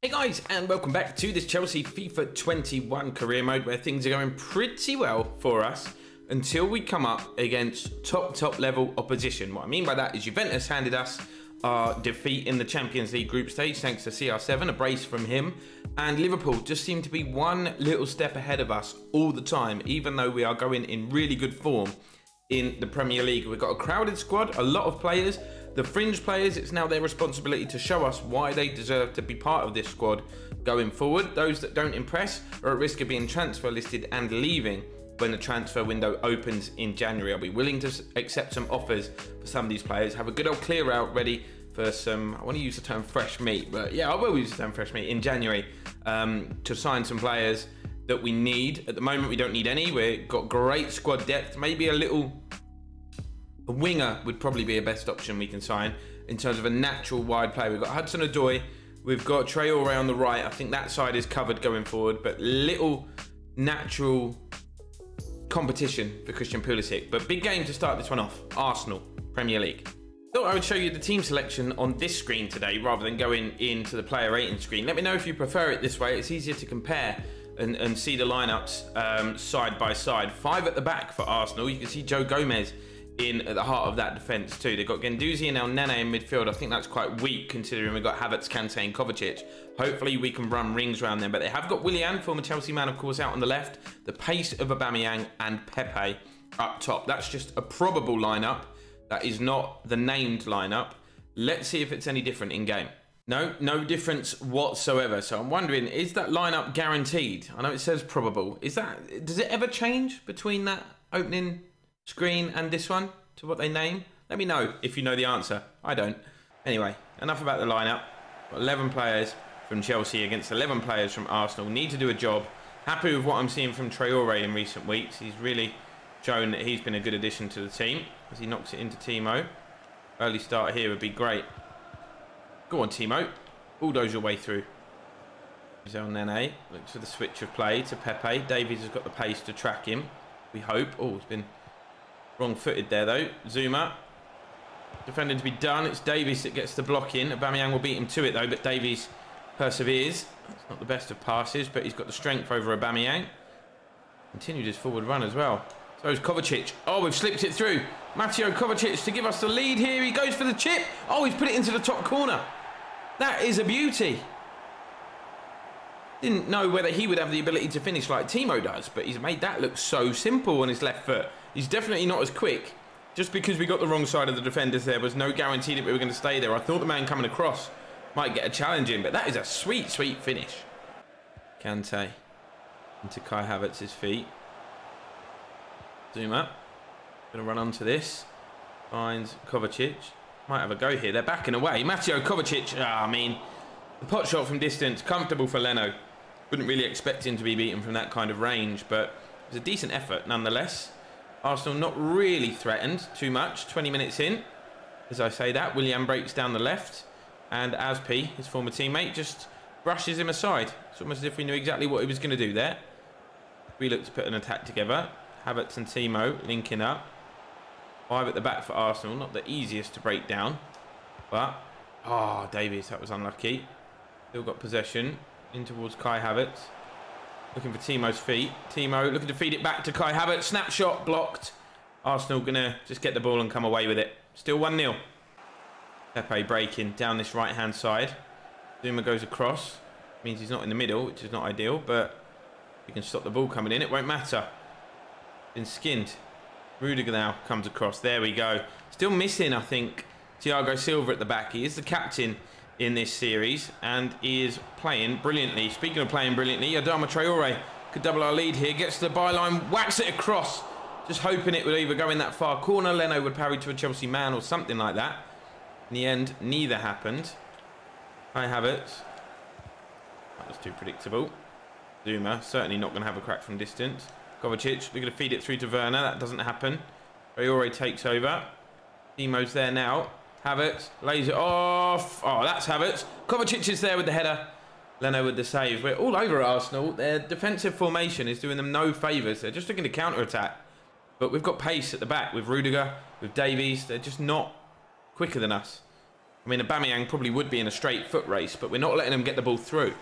Hey guys, and welcome back to this Chelsea FIFA 21 career mode where things are going pretty well for us until we come up against top level opposition. What I mean by that is Juventus handed us our defeat in the Champions League group stage thanks to CR7, a brace from him, and Liverpool just seem to be one little step ahead of us all the time, even though we are going in really good form in the Premier League. We've got a crowded squad, a lot of players. The fringe players, it's now their responsibility to show us why they deserve to be part of this squad going forward. Those that don't impress are at risk of being transfer listed and leaving when the transfer window opens in January. I'll be willing to accept some offers for some of these players. Have a good old clear out ready for some, I want to use the term fresh meat, but yeah, I will use the term fresh meat in January to sign some players that we need. At the moment, we don't need any. We've got great squad depth, maybe a winger would probably be a best option we can sign in terms of a natural wide player. We've got Hudson-Odoi, we've got Traore on the right. I think that side is covered going forward, but little natural competition for Christian Pulisic. But big game to start this one off, Arsenal, Premier League. Thought I would show you the team selection on this screen today rather than going into the player rating screen. Let me know if you prefer it this way. It's easier to compare and see the lineups side by side. 5 at the back for Arsenal. You can see Joe Gomez in at the heart of that defence too. They've got Guendouzi and El Nene in midfield. I think that's quite weak considering we've got Havertz, Kante and Kovacic. Hopefully we can run rings around them, but they have got Willian, former Chelsea man of course, out on the left. The pace of Aubameyang and Pepe up top. That's just a probable lineup. That is not the named lineup. Let's see if it's any different in game. No difference whatsoever. So I'm wondering, is that lineup guaranteed? I know it says probable. Does it ever change between that opening screen and this one to what they name? Let me know if you know the answer. I don't. Anyway, enough about the lineup. Got 11 players from Chelsea against 11 players from Arsenal. Need to do a job. Happy with what I'm seeing from Traore in recent weeks. He's really shown that he's been a good addition to the team as he knocks it into Timo. Early start here would be great. Go on, Timo. Bulldoze your way through. El Nene looks for the switch of play to Pepe. Davies has got the pace to track him, we hope. Oh, it's been wrong-footed there, though. Zuma. Defending to be done. It's Davies that gets the block in. Aubameyang will beat him to it, though, but Davies perseveres. It's not the best of passes, but he's got the strength over Aubameyang. Continued his forward run as well. So is Kovacic. Oh, we've slipped it through. Mateo Kovacic to give us the lead here. He goes for the chip. Oh, he's put it into the top corner. That is a beauty. Didn't know whether he would have the ability to finish like Timo does, but he's made that look so simple on his left foot. He's definitely not as quick. Just because we got the wrong side of the defenders, there was no guarantee that we were going to stay there. I thought the man coming across might get a challenge in, but that is a sweet finish. Kante into Kai Havertz's feet. Zuma going to run onto this. Finds Kovacic. Might have a go here. They're backing away. Mateo Kovacic. I mean, the pot shot from distance, comfortable for Leno. Wouldn't really expect him to be beaten from that kind of range, but it was a decent effort nonetheless. Arsenal not really threatened too much. 20 minutes in. As I say that, Willian breaks down the left, and Aspi, his former teammate, just brushes him aside. It's almost as if we knew exactly what he was going to do there. We look to put an attack together. Havertz and Timo linking up. 5 at the back for Arsenal. Not the easiest to break down, but oh, Davies, that was unlucky. Still got possession in towards Kai Havertz. Looking for Timo's feet. Timo looking to feed it back to Kai Havertz. Snapshot blocked. Arsenal gonna just get the ball and come away with it. Still 1-0. Pepe breaking down this right-hand side. Zuma goes across. Means he's not in the middle, which is not ideal, but we can stop the ball coming in. It won't matter. Been skinned. Rudiger now comes across. There we go. Still missing, I think, Thiago Silva at the back. He is the captain in this series, and he is playing brilliantly. Speaking of playing brilliantly, Adama Traore could double our lead here. Gets to the byline, whacks it across. Just hoping it would either go in that far corner, Leno would parry to a Chelsea man or something like that. In the end, neither happened. Kai Havertz. That was too predictable. Zuma, certainly not going to have a crack from distance. Kovacic, they're going to feed it through to Werner. That doesn't happen. Traore takes over. Timo's there now. Havertz lays it off. Oh, that's Havertz. Kovacic is there with the header. Leno with the save. We're all over Arsenal. Their defensive formation is doing them no favours. They're just looking to counter-attack. But we've got pace at the back with Rudiger, with Davies. They're just not quicker than us. I mean, Aubameyang probably would be in a straight foot race, but we're not letting him get the ball through.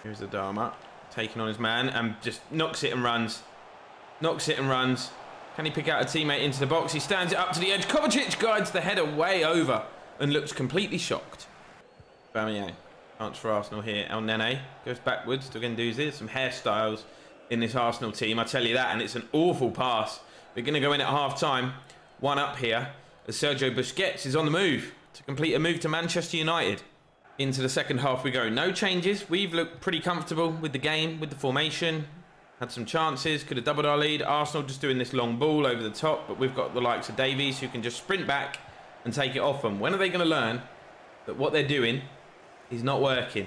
Here's the Dharma, taking on his man, and just knocks it and runs. Knocks it and runs. Can he pick out a teammate into the box? He stands it up to the edge. Kovacic guides the header way over and looks completely shocked. Aubameyang. Chance for Arsenal here. El Nene goes backwards to Guendouzi. Some hairstyles in this Arsenal team, I tell you that, and it's an awful pass. We're going to go in at half-time. 1 up here as Sergio Busquets is on the move to complete a move to Manchester United. Into the second half we go. No changes. We've looked pretty comfortable with the game, with the formation. Had some chances, could have doubled our lead. Arsenal just doing this long ball over the top, but we've got the likes of Davies who can just sprint back and take it off them. When are they going to learn that what they're doing is not working?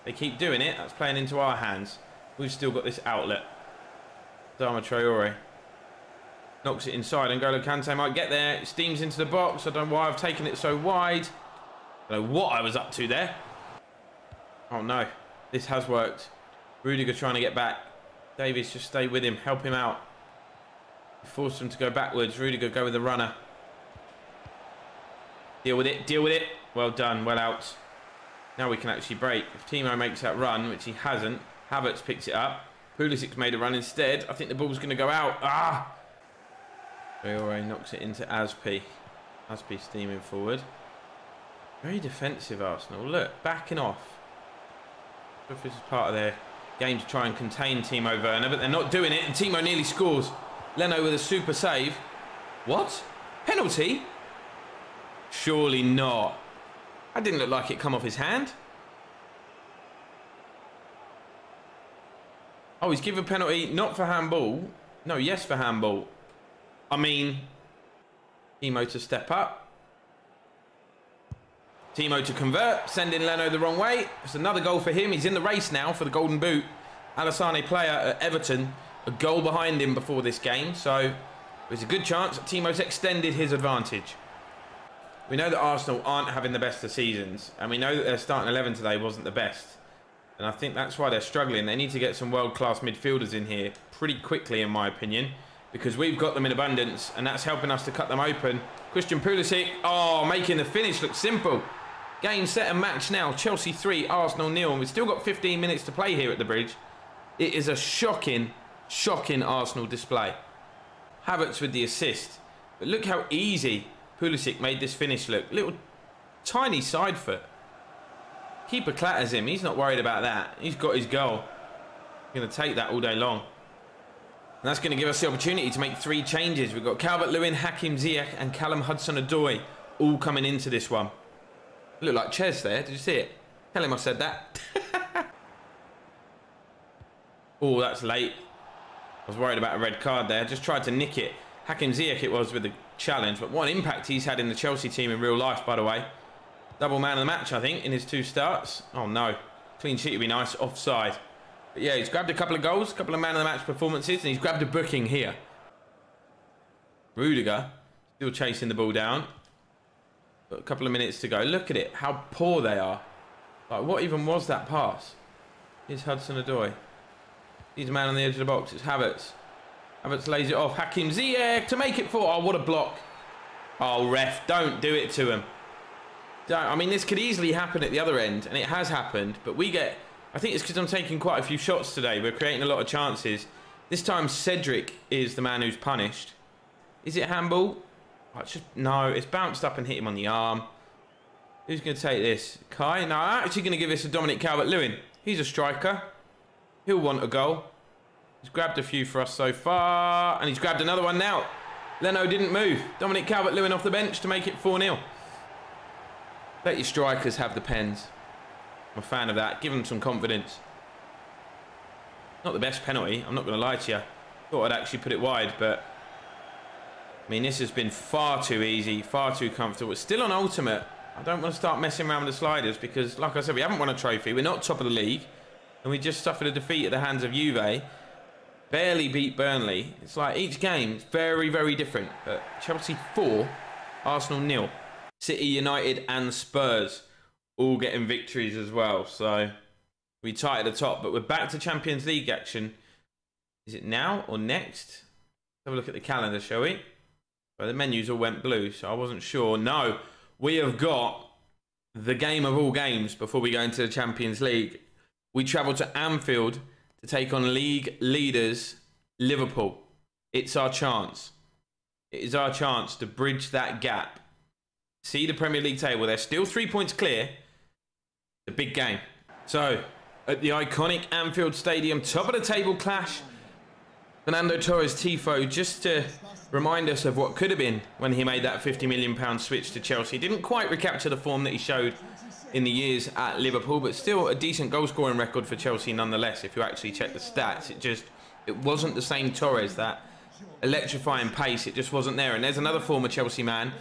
They keep doing it, that's playing into our hands. We've still got this outlet. Dharma Traore knocks it inside. N'Golo Kante might get there. It steams into the box. I don't know why I've taken it so wide. I don't know what I was up to there. Oh no, this has worked. Rudiger trying to get back. Davies, just stay with him, help him out. Force him to go backwards. Rudiger, go with the runner. Deal with it, deal with it. Well done, well out. Now we can actually break. If Timo makes that run, which he hasn't, Havertz picks it up. Pulisic's made a run instead. I think the ball's going to go out. Ah! Traore knocks it into Aspi. Aspi steaming forward. Very defensive, Arsenal. Look, backing off. If this is part of their game to try and contain Timo Werner, but they're not doing it, and Timo nearly scores. Leno with a super save. What? Penalty? Surely not. That didn't look like it come off his hand. Oh, he's given a penalty, not for handball. No, yes for handball. I mean, Timo to step up. Timo to convert, sending Leno the wrong way. It's another goal for him. He's in the race now for the Golden Boot. Alassane player at Everton, a goal behind him before this game. So there's a good chance that Timo's extended his advantage. We know that Arsenal aren't having the best of seasons, and we know that their starting 11 today wasn't the best. And I think that's why they're struggling. They need to get some world-class midfielders in here pretty quickly, in my opinion, because we've got them in abundance, and that's helping us to cut them open. Christian Pulisic, oh, making the finish look simple. Game, set and match now. Chelsea 3, Arsenal 0. And we've still got 15 minutes to play here at the Bridge. It is a shocking, shocking Arsenal display. Havertz with the assist. But look how easy Pulisic made this finish look. Little tiny side foot. Keeper clatters him. He's not worried about that. He's got his goal. He's going to take that all day long. And that's going to give us the opportunity to make 3 changes. We've got Calvert-Lewin, Hakim Ziyech and Callum Hudson-Odoi all coming into this one. Look like Ches there. Did you see it? Tell him I said that. Oh, that's late. I was worried about a red card there. Just tried to nick it. Hakim Ziyech it was with the challenge. But what an impact he's had in the Chelsea team in real life, by the way. Double man of the match, I think, in his 2 starts. Oh, no. Clean sheet would be nice. Offside. But yeah, he's grabbed a couple of goals, a couple of man of the match performances, and he's grabbed a booking here. Rudiger still chasing the ball down. Got a couple of minutes to go. Look at it, how poor they are. Like, what even was that pass? Here's Hudson-Odoi. He's a man on the edge of the box. It's Havertz. Havertz lays it off. Hakim Ziyech to make it 4. Oh, what a block. Oh, ref, don't do it to him. Don't. I mean, this could easily happen at the other end, and it has happened, but we get... I think it's because I'm taking quite a few shots today. We're creating a lot of chances. This time, Cedric is the man who's punished. Is it handball? Oh, it's just, no, it's bounced up and hit him on the arm. Who's going to take this? Kai? No, I'm actually going to give this to Dominic Calvert-Lewin. He's a striker. He'll want a goal. He's grabbed a few for us so far. And he's grabbed another one now. Leno didn't move. Dominic Calvert-Lewin off the bench to make it 4-0. Let your strikers have the pens. I'm a fan of that. Give them some confidence. Not the best penalty. I'm not going to lie to you. Thought I'd actually put it wide, but... I mean, this has been far too easy, far too comfortable. It's still on ultimate. I don't want to start messing around with the sliders because, like I said, we haven't won a trophy. We're not top of the league. And we just suffered a defeat at the hands of Juve. Barely beat Burnley. It's like each game is very, very different. But Chelsea 4, Arsenal 0. City, United and Spurs all getting victories as well. So we tight at the top. But we're back to Champions League action. Is it now or next? Have a look at the calendar, shall we? Well, the menus all went blue, so I wasn't sure. No, we have got the game of all games before we go into the Champions League. We travel to Anfield to take on league leaders Liverpool. It's our chance. It is our chance to bridge that gap. See the Premier League table. They're still 3 points clear. The big game. So, at the iconic Anfield Stadium, top of the table clash. Fernando Torres tifo, just to remind us of what could have been when he made that £50 million switch to Chelsea. Didn't quite recapture the form that he showed in the years at Liverpool, but still a decent goal scoring record for Chelsea nonetheless. If you actually check the stats, it wasn't the same Torres. That electrifying pace, it just wasn't there. And there's another former Chelsea man,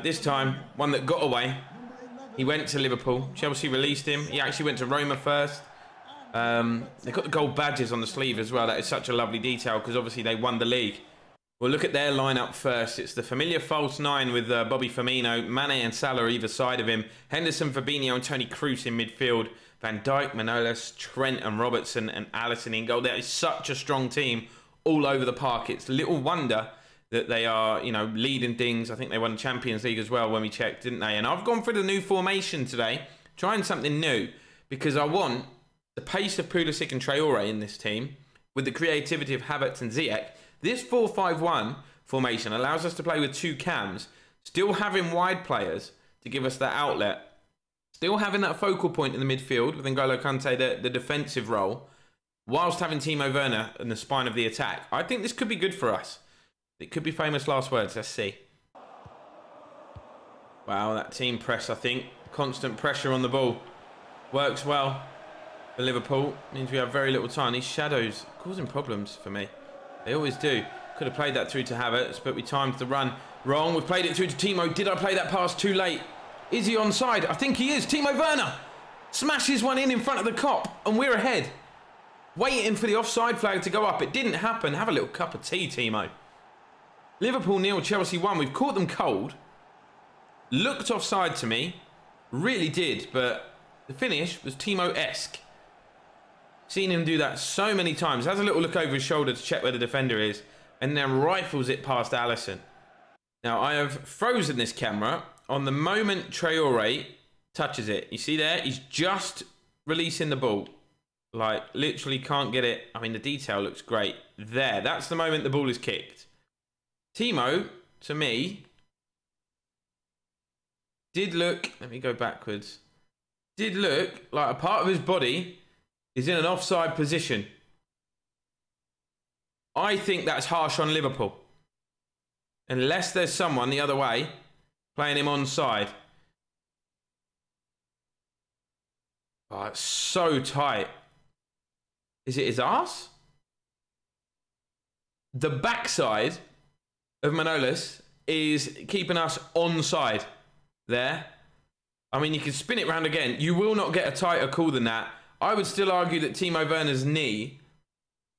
this time one that got away. He went to Liverpool. Chelsea released him. He actually went to Roma first. They've got the gold badges on the sleeve as well. That is such a lovely detail because obviously they won the league. We'll look at their lineup first. It's the familiar false nine with Bobby Firmino, Mane and Salah either side of him. Henderson, Fabinho and Toni Kroos in midfield. Van Dijk, Manolas, Trent and Robertson and Alisson in goal. That is such a strong team all over the park. It's little wonder that they are, you know, leading things. I think they won the Champions League as well when we checked, didn't they? And I've gone for the new formation today, trying something new, because I want the pace of Pulisic and Traore in this team with the creativity of Havertz and Ziyech. This 4-5-1 formation allows us to play with two cams, still having wide players to give us that outlet, still having that focal point in the midfield with N'Golo Kante, the defensive role, whilst having Timo Werner in the spine of the attack. I think this could be good for us. It could be famous last words. Let's see. Wow, that team press, I think. Constant pressure on the ball. Works well for Liverpool. Means we have very little time. These shadows causing problems for me. They always do. Could have played that through to Havertz, but we timed the run wrong. We've played it through to Timo. Did I play that pass too late? Is he onside? I think he is. Timo Werner smashes one in front of the cop, and we're ahead. Waiting for the offside flag to go up. It didn't happen. Have a little cup of tea, Timo. Liverpool 0, Chelsea 1. We've caught them cold. Looked offside to me. Really did, but the finish was Timo-esque. Seen him do that so many times. Has a little look over his shoulder to check where the defender is, and then rifles it past Alisson. Now, I have frozen this camera. On the moment Traore touches it, you see there? He's just releasing the ball. Like, literally can't get it. I mean, the detail looks great. There, that's the moment the ball is kicked. Timo, to me, did look, let me go backwards, did look like a part of his body is in an offside position. I think that's harsh on Liverpool. Unless there's someone the other way playing him onside. Oh, it's so tight. Is it his arse? The backside of Manolas is keeping us onside there. I mean, you can spin it round again. You will not get a tighter call than that. I would still argue that Timo Werner's knee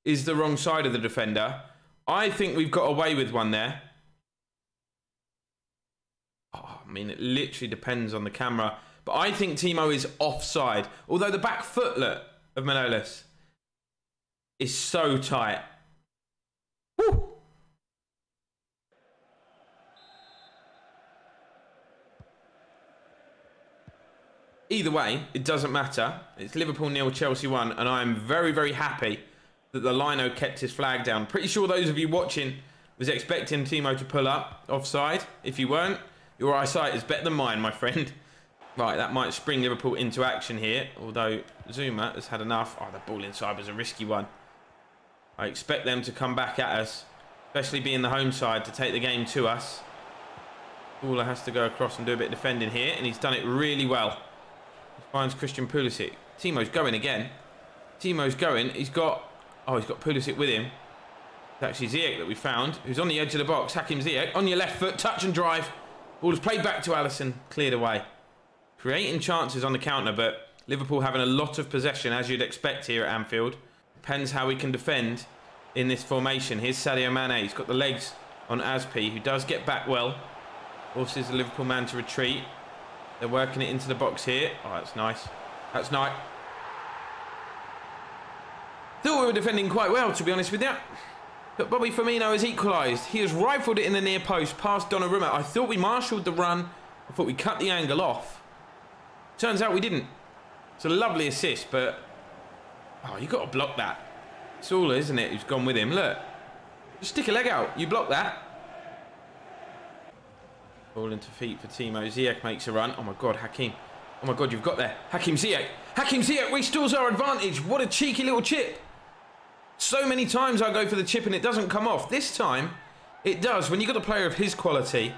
is the wrong side of the defender. I think we've got away with one there. Oh, I mean, it literally depends on the camera. But I think Timo is offside. Although the back footlet of Manolas is so tight. Woo! Either way, it doesn't matter. It's Liverpool 0, Chelsea 1, and I'm very, very happy that the lino kept his flag down. Pretty sure those of you watching was expecting Timo to pull up offside. If you weren't, your eyesight is better than mine, my friend. Right, that might spring Liverpool into action here, although Zuma has had enough. Oh, the ball inside was a risky one. I expect them to come back at us, especially being the home side, to take the game to us. Baller has to go across and do a bit of defending here, and he's done it really well. He finds Christian Pulisic. Timo's going again. Timo's going. He's got Pulisic with him. It's actually Ziyech that we found, who's on the edge of the box. Hakim Ziyech on your left foot, touch and drive. Ball is played back to Alisson, cleared away. Creating chances on the counter, but Liverpool having a lot of possession, as you'd expect here at Anfield. Depends how we can defend in this formation. Here's Sadio Mane. He's got the legs on Aspi, who does get back well. Forces the Liverpool man to retreat. They're working it into the box here. Oh, that's nice. That's nice. Thought we were defending quite well, to be honest with you. But Bobby Firmino has equalised. He has rifled it in the near post past Donnarumma. I thought we marshalled the run. I thought we cut the angle off. Turns out we didn't. It's a lovely assist, but... Oh, you got to block that. It's all, isn't it, who's gone with him. Look. Just stick a leg out. You block that. Ball into feet for Timo. Ziyech makes a run. Oh, my God, Hakim. Oh, my God, you've got there. Hakim Ziyech. Hakim Ziyech restores our advantage. What a cheeky little chip. So many times I go for the chip and it doesn't come off. This time, it does. When you've got a player of his quality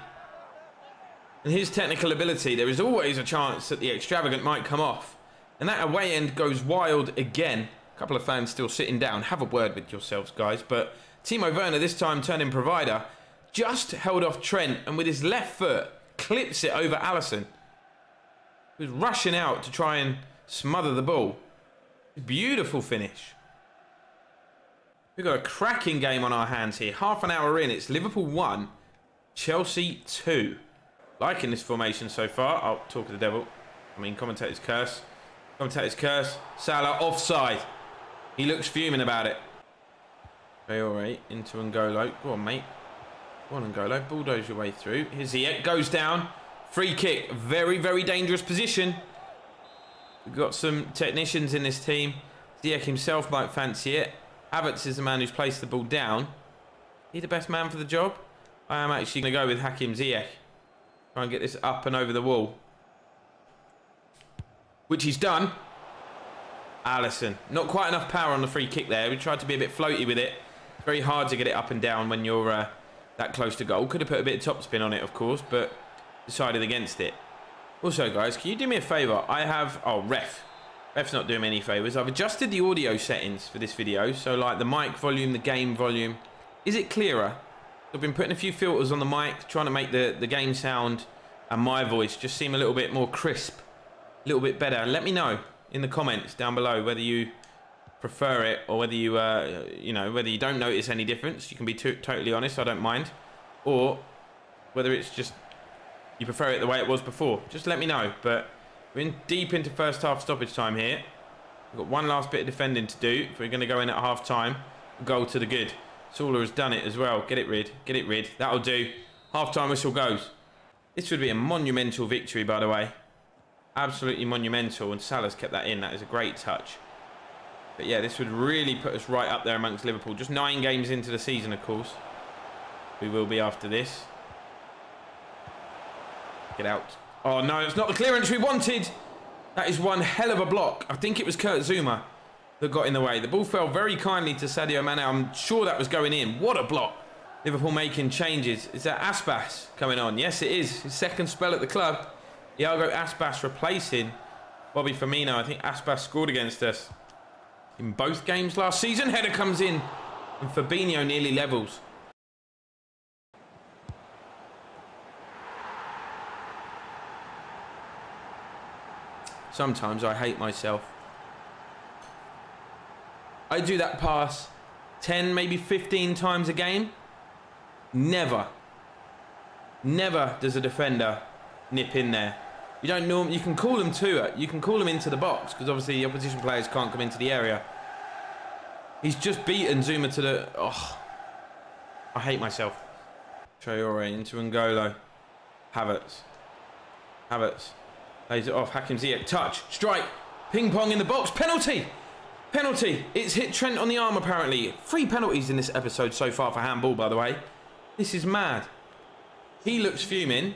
and his technical ability, there is always a chance that the extravagant might come off. And that away end goes wild again. A couple of fans still sitting down. Have a word with yourselves, guys. But Timo Werner, this time turning provider, just held off Trent and with his left foot clips it over Alisson. He was rushing out to try and smother the ball. Beautiful finish. We've got a cracking game on our hands here. Half an hour in, it's Liverpool 1, Chelsea 2. Liking this formation so far. Oh, talk of the devil. I mean, commentator's curse. Commentator's curse. Salah offside. He looks fuming about it. Traore into N'Golo. Go on, mate. Go on, N'Golo. Bulldoze your way through. Here's Ziyech. Goes down. Free kick. Very, very dangerous position. We've got some technicians in this team. Ziyech himself might fancy it. Havertz is the man who's placed the ball down. He the best man for the job? I am actually going to go with Hakim Ziyech. Try and get this up and over the wall. Which he's done. Alisson. Not quite enough power on the free kick there. We tried to be a bit floaty with it. It's very hard to get it up and down when you're that close to goal. Could have put a bit of topspin on it, of course, but decided against it. Also, guys, can you do me a favour? I have... Oh, Ref's not doing me any favours. I've adjusted the audio settings for this video. So, like the mic volume, the game volume. Is it clearer? I've been putting a few filters on the mic, trying to make the game sound and my voice just seem a little bit more crisp. A little bit better. Let me know in the comments down below whether you prefer it or whether you, you know, whether you don't notice any difference. You can be totally honest. I don't mind. Or whether it's just you prefer it the way it was before. Just let me know. But we're deep into first half stoppage time here. We've got one last bit of defending to do. If we're going to go in at half time, goal to the good. Salah has done it as well. Get it rid. Get it rid. That'll do. Half time whistle goes. This would be a monumental victory, by the way. Absolutely monumental. And Salah's kept that in. That is a great touch. But yeah, this would really put us right up there amongst Liverpool. Just 9 games into the season, of course. We will be after this. Get out. Oh, no, it's not the clearance we wanted. That is one hell of a block. I think it was Kurt Zouma that got in the way. The ball fell very kindly to Sadio Mane. I'm sure that was going in. What a block. Liverpool making changes. Is that Aspas coming on? Yes, it is. His second spell at the club. Iago Aspas replacing Bobby Firmino. I think Aspas scored against us in both games last season. Header comes in and Fabinho nearly levels. Sometimes I hate myself. I do that pass 10, maybe 15 times a game. Never does a defender nip in there. You don't know. You can call them to it. You can call them into the box because obviously the opposition players can't come into the area. He's just beaten Zouma to the... Oh, I hate myself. Traore into N'Golo. Havertz. Lays it off. Hakim Ziyech. Touch. Strike. Ping pong in the box. Penalty. Penalty. It's hit Trent on the arm apparently. 3 penalties in this episode so far for handball, by the way. This is mad. He looks fuming.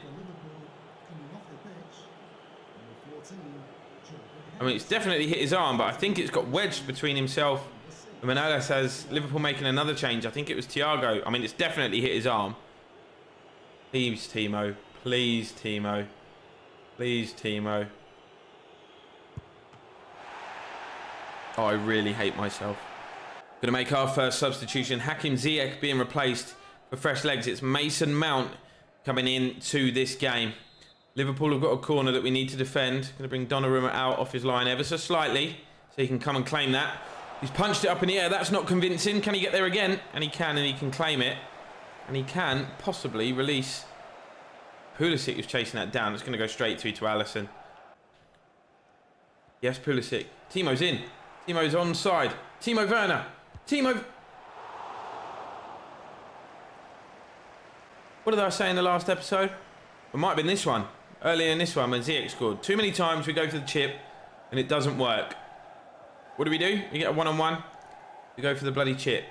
I mean, it's definitely hit his arm, but I think it's got wedged between himself and Manolas has Liverpool making another change. I think it was Thiago. I mean, it's definitely hit his arm. Please, Timo. Please, Timo. Please, Timo. Oh, I really hate myself. Going to make our first substitution. Hakim Ziyech being replaced for fresh legs. It's Mason Mount coming into this game. Liverpool have got a corner that we need to defend. Going to bring Donnarumma out off his line ever so slightly so he can come and claim that. He's punched it up in the air. That's not convincing. Can he get there again? And he can, and he can claim it. And he can possibly release. Pulisic is chasing that down. It's going to go straight through to Alisson. Yes, Pulisic. Timo's in. Timo's onside. Timo Werner. Timo... What did I say in the last episode? It might have been this one. earlier in this one when Ziyech scored. Too many times we go for the chip and it doesn't work. What do? We get a one-on-one. We go for the bloody chip.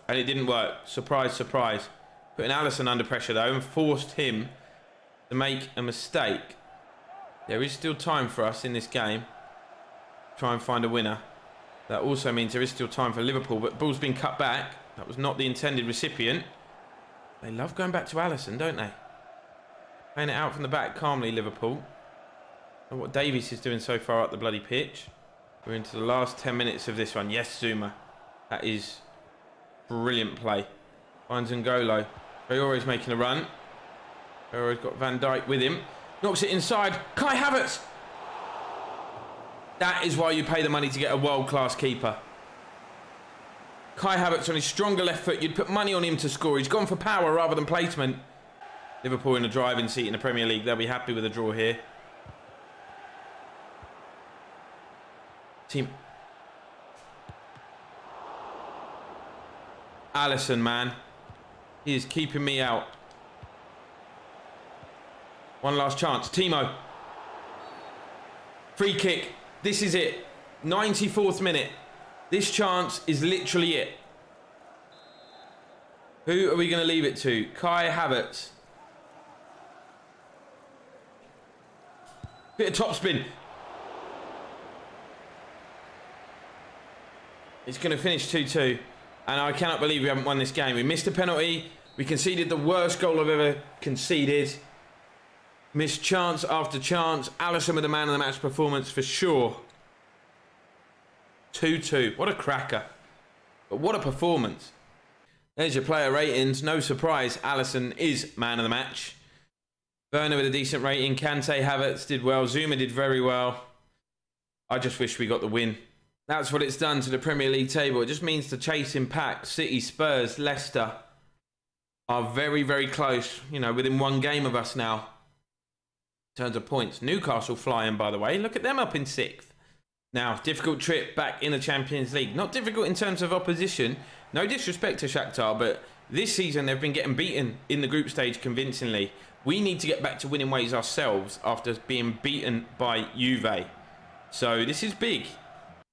And it didn't work. Surprise, surprise. Putting Alisson under pressure though and forced him to make a mistake. There is still time for us in this game. Try and find a winner. That also means there is still time for Liverpool, but ball's been cut back. That was not the intended recipient. They love going back to Alisson, don't they? Playing it out from the back calmly, Liverpool. And what Davies is doing so far up the bloody pitch. We're into the last 10 minutes of this one. Yes, Zuma. That is brilliant play. Finds N'Golo. Traore's making a run. Traore's got Van Dijk with him. Knocks it inside. Kai Havertz. That is why you pay the money to get a world-class keeper. Kai Havertz on his stronger left foot. You'd put money on him to score. He's gone for power rather than placement. Liverpool in a driving seat in the Premier League. They'll be happy with a draw here. Team. Alisson, man. He is keeping me out. One last chance. Timo. Free kick. This is it. 94th minute. This chance is literally it. Who are we going to leave it to? Kai Havertz. Bit of topspin. It's going to finish 2-2. And I cannot believe we haven't won this game. We missed a penalty. We conceded the worst goal I've ever conceded. Missed chance after chance. Alisson with the man of the match performance for sure. 2-2. What a cracker. But what a performance. There's your player ratings. No surprise, Alisson is man of the match. Werner with a decent rating. Kante, Havertz did well. Zuma did very well. I just wish we got the win. That's what it's done to the Premier League table. It just means the chasing pack, City, Spurs, Leicester, are very, very close. You know, within one game of us now. In terms of points. Newcastle flying, by the way. Look at them up in 6th. Now, difficult trip back in the Champions League. Not difficult in terms of opposition. No disrespect to Shakhtar, but this season they've been getting beaten in the group stage convincingly. We need to get back to winning ways ourselves after being beaten by Juve. So this is big.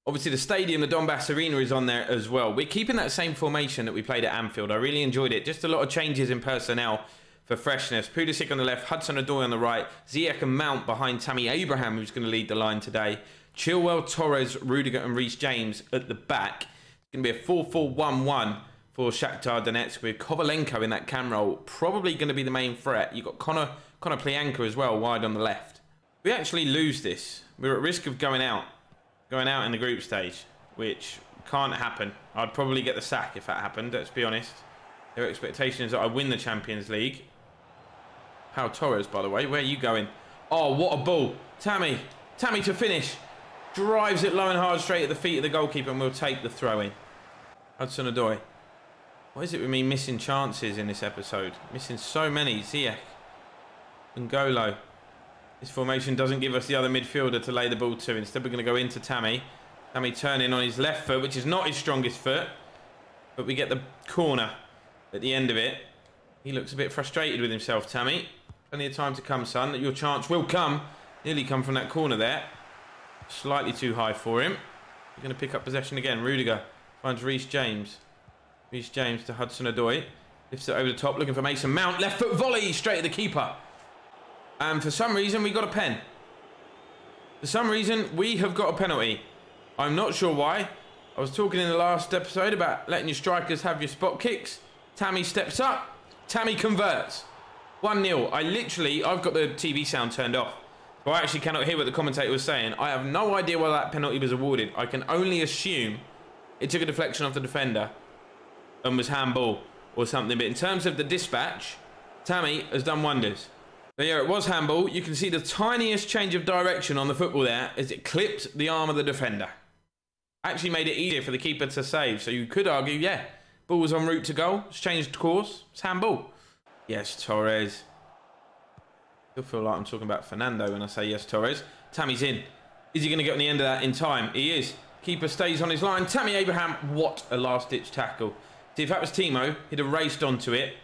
Obviously, the stadium, the Donbass Arena, is on there as well. We're keeping that same formation that we played at Anfield. I really enjoyed it. Just a lot of changes in personnel for freshness. Pulisic on the left, Hudson-Odoi on the right, Ziyech and Mount behind Tammy Abraham, who's going to lead the line today. Chilwell, Torres, Rudiger and Reece James at the back. It's going to be a 4-4-1-1 for Shakhtar Donetsk with Kovalenko in that cam role. Probably going to be the main threat. You've got Connor Plianka as well, wide on the left. If we actually lose this, we're at risk of going out in the group stage, which can't happen. I'd probably get the sack if that happened, let's be honest. Their expectation is that I win the Champions League. Pau Torres, by the way, where are you going? Oh, what a ball. Tammy to finish. Drives it low and hard straight at the feet of the goalkeeper and we'll take the throw-in. Hudson-Odoi. What is it with me missing chances in this episode? Missing so many. Ziyech. N'Golo. This formation doesn't give us the other midfielder to lay the ball to. Instead, we're going to go into Tammy. Tammy turning on his left foot, which is not his strongest foot. But we get the corner at the end of it. He looks a bit frustrated with himself, Tammy. Plenty of time to come, son. That your chance will come. Nearly come from that corner there. Slightly too high for him. He's going to pick up possession again. Rudiger finds Reece James. Reece James to Hudson-Odoi. Lifts it over the top, looking for Mason Mount. Left foot volley straight at the keeper. And for some reason, we got a pen. For some reason, we have got a penalty. I'm not sure why. I was talking in the last episode about letting your strikers have your spot kicks. Tammy steps up. Tammy converts. 1-0. I've got the TV sound turned off. So I actually cannot hear what the commentator was saying. I have no idea why that penalty was awarded. I can only assume it took a deflection off the defender and was handball or something. But in terms of the dispatch, Tammy has done wonders. But yeah, it was handball. You can see the tiniest change of direction on the football there as it clipped the arm of the defender. Actually made it easier for the keeper to save. So you could argue, yeah, ball was en route to goal. It's changed course. It's handball. Yes, Torres. Still feel like I'm talking about Fernando when I say yes, Torres. Tammy's in. Is he going to get on the end of that in time? He is. Keeper stays on his line. Tammy Abraham, what a last-ditch tackle. See, if that was Timo, he'd have raced onto it.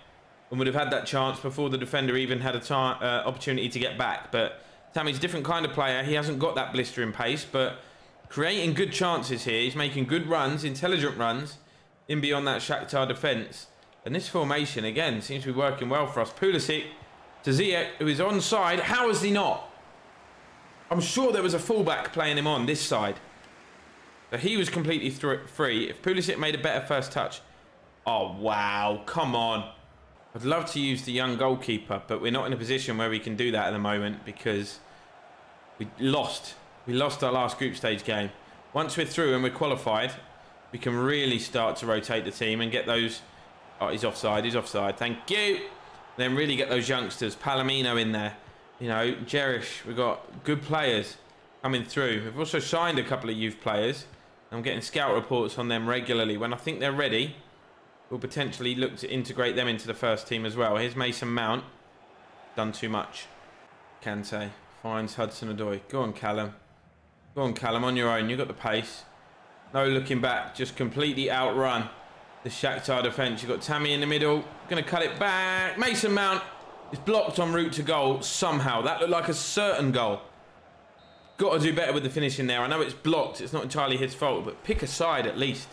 and would have had that chance before the defender even had a opportunity to get back. But Tammy's a different kind of player. He hasn't got that blistering pace, but creating good chances here. He's making good runs, intelligent runs, in beyond that Shakhtar defence. And this formation, again, seems to be working well for us. Pulisic to Ziyech, who is onside. How is he not? I'm sure there was a fullback playing him on this side. But he was completely free. If Pulisic made a better first touch. Oh, wow. Come on. I'd love to use the young goalkeeper, but we're not in a position where we can do that at the moment because we lost. We lost our last group stage game. Once we're through and we're qualified, we can really start to rotate the team and get those... Oh, he's offside. He's offside. Thank you. Then really get those youngsters. Palomino in there. You know, Jerish. We've got good players coming through. We've also signed a couple of youth players. I'm getting scout reports on them regularly. When I think they're ready, we'll potentially look to integrate them into the first team as well. Here's Mason Mount. Done too much. Kante finds Hudson-Odoi. Go on, Callum. Go on, Callum, on your own. You've got the pace. No looking back. Just completely outrun the Shakhtar defence. You've got Tammy in the middle. Going to cut it back. Mason Mount is blocked en route to goal somehow. That looked like a certain goal. Got to do better with the finishing there. I know it's blocked. It's not entirely his fault, but pick a side at least.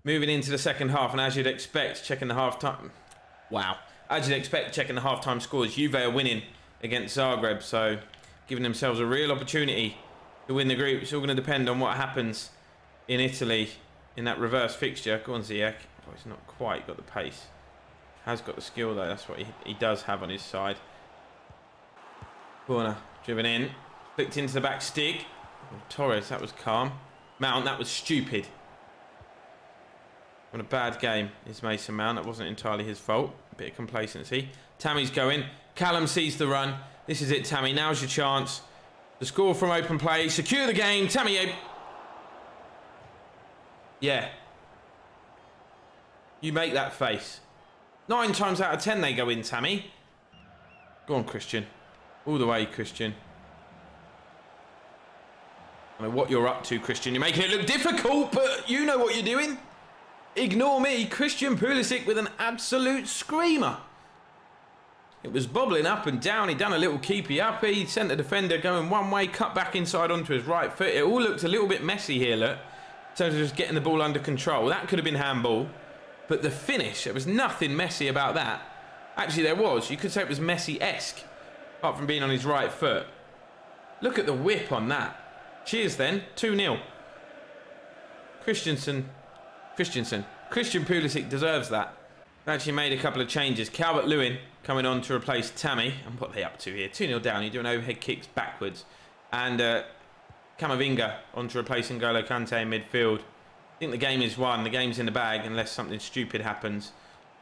Moving into the second half, and as you'd expect, checking the half-time... Wow. As you'd expect, checking the half-time scores, Juve are winning against Zagreb, so giving themselves a real opportunity to win the group. It's all going to depend on what happens in Italy in that reverse fixture. Go on, Ziyech. Oh, he's not quite got the pace. Has got the skill, though. That's what he does have on his side. Corner. Driven in. Flicked into the back stick. Oh, Torres, that was calm. Mount, that was stupid. What a bad game is Mason Mount. That wasn't entirely his fault. A bit of complacency. Tammy's going. Callum sees the run. This is it, Tammy. Now's your chance. The score from open play. Secure the game. Tammy. Yeah. You make that face. 9 times out of 10 they go in, Tammy. Go on, Christian. All the way, Christian. I don't know what you're up to, Christian. You're making it look difficult, but you know what you're doing. Ignore me. Christian Pulisic with an absolute screamer. It was bobbling up and down. He'd done a little keepy up. He sent the defender going one way, cut back inside onto his right foot. It all looked a little bit messy here, look. In terms of just getting the ball under control. That could have been handball. But the finish, there was nothing messy about that. Actually, there was. You could say it was Messi-esque. Apart from being on his right foot. Look at the whip on that. Cheers then. 2-0. Christian Pulisic deserves that. They actually made a couple of changes. Calvert-Lewin coming on to replace Tammy. And what are they up to here? 2-0 down. You're doing overhead kicks backwards. And Camavinga on to replace N'Golo Kante in midfield. I think the game is won. The game's in the bag unless something stupid happens.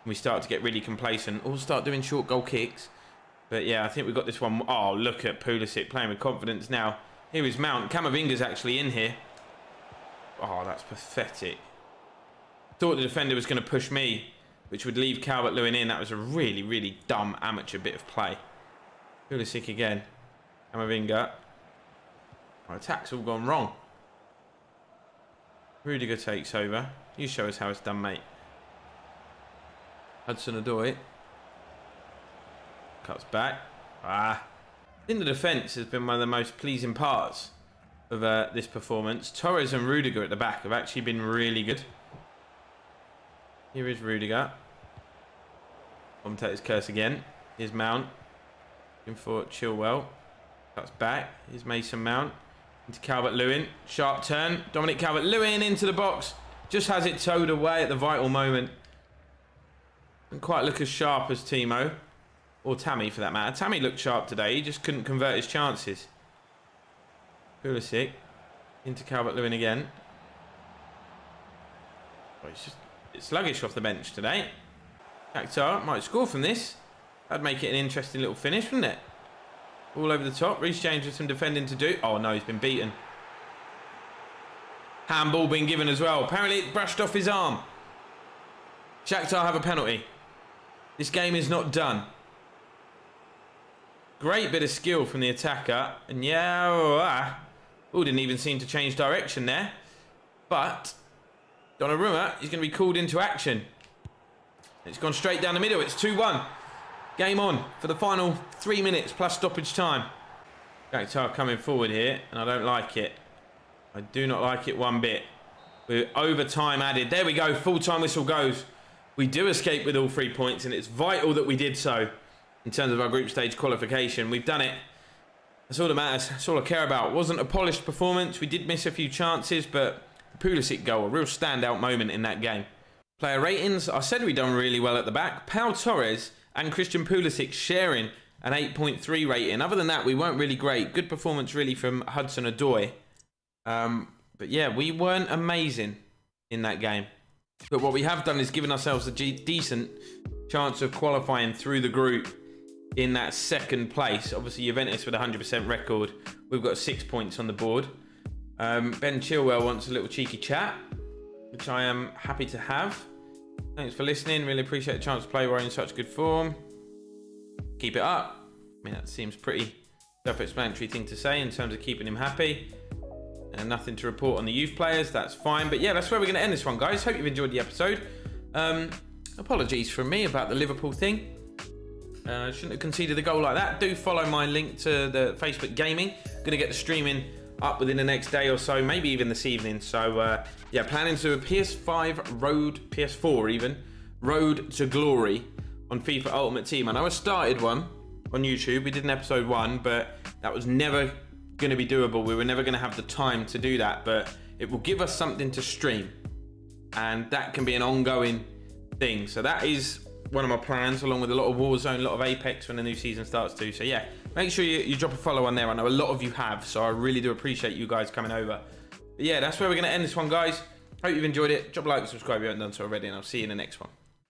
And we start to get really complacent. Or start doing short goal kicks. But yeah, I think we've got this one. Oh, look at Pulisic playing with confidence now. Here is Mount. Camavinga's actually in here. Oh, that's pathetic. Thought the defender was going to push me, which would leave Calvert-Lewin in. That was a really, really dumb amateur bit of play. Pulisic again. Camavinga. Our attack's all gone wrong. Rudiger takes over. You show us how it's done, mate. Hudson-Odoi. Cuts back. I think the defence has been one of the most pleasing parts of this performance. Torres and Rudiger at the back have actually been really good. Here is Rudiger. Commentator's curse again. Here's Mount. Looking for Chilwell. Cuts back. Here's Mason Mount. Into Calvert-Lewin. Sharp turn. Dominic Calvert-Lewin into the box. Just has it towed away at the vital moment. Didn't quite look as sharp as Timo. Or Tammy, for that matter. Tammy looked sharp today. He just couldn't convert his chances. Pulisic. Into Calvert-Lewin again. Oh, he's just a bit sluggish off the bench today. Shakhtar might score from this. That'd make it an interesting little finish, wouldn't it? All over the top. Reece James with some defending to do. Oh, no, he's been beaten. Handball being given as well. Apparently it brushed off his arm. Shakhtar have a penalty. This game is not done. Great bit of skill from the attacker. And yeah, didn't even seem to change direction there. But Donnarumma is going to be called into action. It's gone straight down the middle. It's 2-1. Game on for the final 3 minutes plus stoppage time. Shakhtar coming forward here, and I don't like it. I do not like it one bit. With overtime added. There we go. Full-time whistle goes. We do escape with all 3 points, and it's vital that we did so in terms of our group stage qualification. We've done it. That's all that matters. That's all I care about. It wasn't a polished performance. We did miss a few chances, but the Pulisic goal, a real standout moment in that game. Player ratings. I said we've done really well at the back. Pau Torres and Christian Pulisic sharing an 8.3 rating. Other than that, we weren't really great. Good performance really from Hudson-Odoi. But yeah, we weren't amazing in that game. But what we have done is given ourselves a decent chance of qualifying through the group in that second place. Obviously, Juventus with a 100% record. We've got 6 points on the board. Ben Chilwell wants a little cheeky chat, which I am happy to have. Thanks for listening. Really appreciate the chance to play while in such good form. Keep it up. I mean, that seems pretty self-explanatory thing to say in terms of keeping him happy. And nothing to report on the youth players. That's fine. But yeah, that's where we're going to end this one, guys. Hope you've enjoyed the episode. Apologies from me about the Liverpool thing. Shouldn't have conceded a goal like that. Do follow my link to the Facebook Gaming. Going to get the streaming up within the next day or so, maybe even this evening. So yeah, planning to do a PS5 Road, PS4 even, Road to Glory on FIFA Ultimate Team. I know I started one on YouTube. We did an episode 1, but that was never going to be doable. We were never going to have the time to do that, but it will give us something to stream, and that can be an ongoing thing. So that is one of my plans, along with a lot of Warzone, a lot of Apex when the new season starts too. So yeah, make sure you drop a follow on there. I know a lot of you have, so I really do appreciate you guys coming over. But yeah, that's where we're going to end this one, guys. Hope you've enjoyed it. Drop a like and subscribe if you haven't done so already, and I'll see you in the next one.